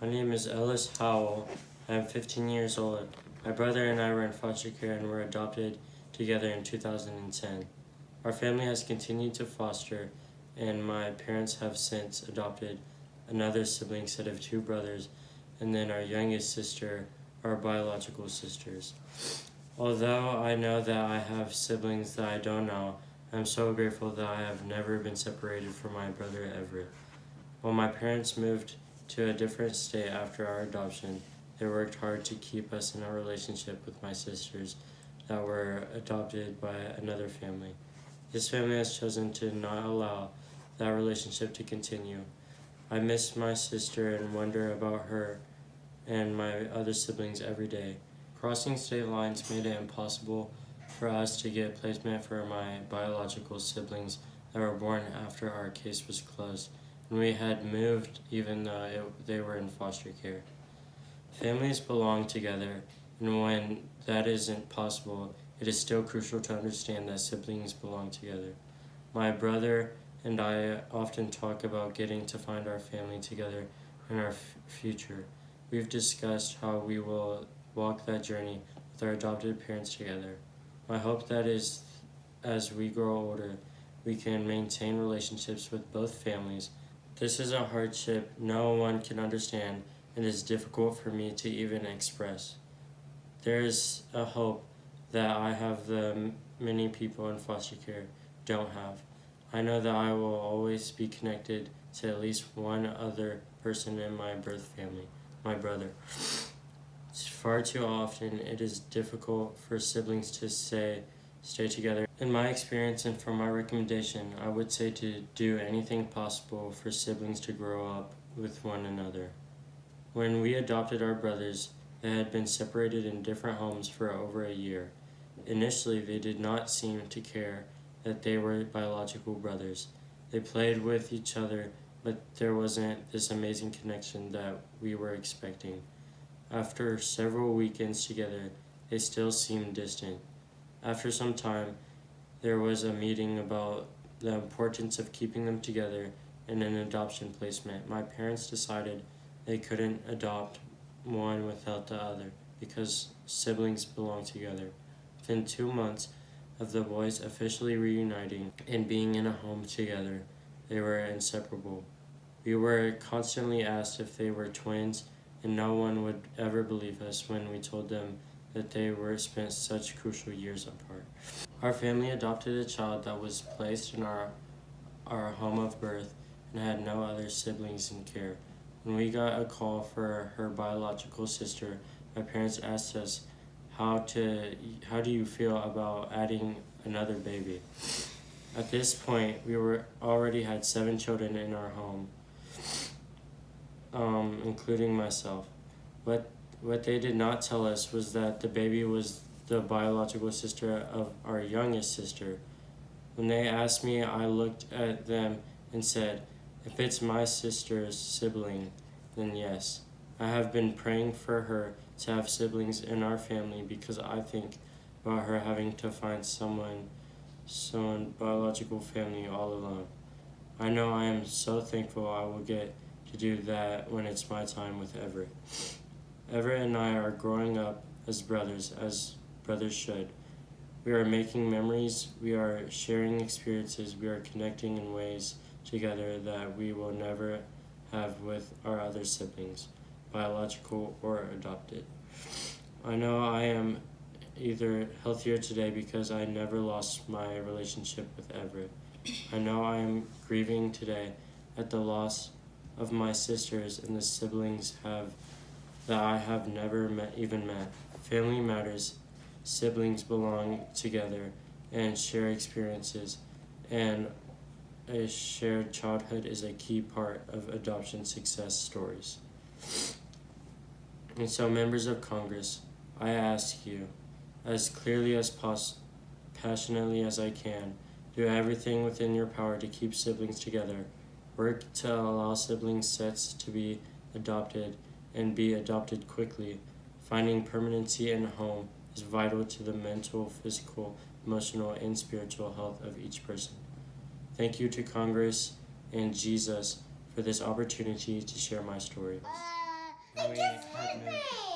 My name is Ellis Howell. I am 15 years old. My brother and I were in foster care and were adopted together in 2010. Our family has continued to foster, and my parents have since adopted another sibling set of two brothers, and then our youngest sister, our biological sisters. Although I know that I have siblings that I don't know, I'm so grateful that I have never been separated from my brother Everett. While my parents moved to a different state after our adoption, they worked hard to keep us in a relationship with my sisters that were adopted by another family. This family has chosen to not allow that relationship to continue. I miss my sister and wonder about her and my other siblings every day. Crossing state lines made it impossible for us to get placement for my biological siblings that were born after our case was closed, and we had moved even though they were in foster care. Families belong together, and when that isn't possible, it is still crucial to understand that siblings belong together. My brother and I often talk about getting to find our family together in our future. We've discussed how we will walk that journey with our adopted parents together. My hope that is, as we grow older, we can maintain relationships with both families. This is a hardship no one can understand and is difficult for me to even express. There is a hope that I have the many people in foster care don't have. I know that I will always be connected to at least one other person in my birth family, my brother. Far too often, it is difficult for siblings to stay together. In my experience and from my recommendation, I would say to do anything possible for siblings to grow up with one another. When we adopted our brothers, they had been separated in different homes for over a year. Initially, they did not seem to care that they were biological brothers. They played with each other, but there wasn't this amazing connection that we were expecting. After several weekends together, they still seemed distant. After some time, there was a meeting about the importance of keeping them together in an adoption placement. My parents decided they couldn't adopt one without the other because siblings belong together. Within 2 months of the boys officially reuniting and being in a home together, they were inseparable. We were constantly asked if they were twins, and no one would ever believe us when we told them that they were spent such crucial years apart. Our family adopted a child that was placed in our home of birth and had no other siblings in care. When we got a call for her biological sister, my parents asked us, how do you feel about adding another baby? At this point, we already had 7 children in our home, including myself. What they did not tell us was that the baby was the biological sister of our youngest sister. When they asked me, I looked at them and said, if it's my sister's sibling, then yes. I have been praying for her to have siblings in our family because I think about her having to find someone biological family all alone. I know I am so thankful I will get to do that when it's my time with Everett. Everett and I are growing up as brothers should. We are making memories, we are sharing experiences, we are connecting in ways together that we will never have with our other siblings, biological or adopted. I know I am either healthier today because I never lost my relationship with Everett. I know I am grieving today at the loss of my sisters and the siblings that I have never even met. Family matters. Siblings belong together and share experiences, and a shared childhood is a key part of adoption success stories. And so, members of Congress, I ask you, as clearly as passionately as I can, do everything within your power to keep siblings together. Work to allow sibling sets to be adopted and be adopted quickly. Finding permanency in a home is vital to the mental, physical, emotional, and spiritual health of each person. Thank you to Congress and Jesus for this opportunity to share my story. we had moved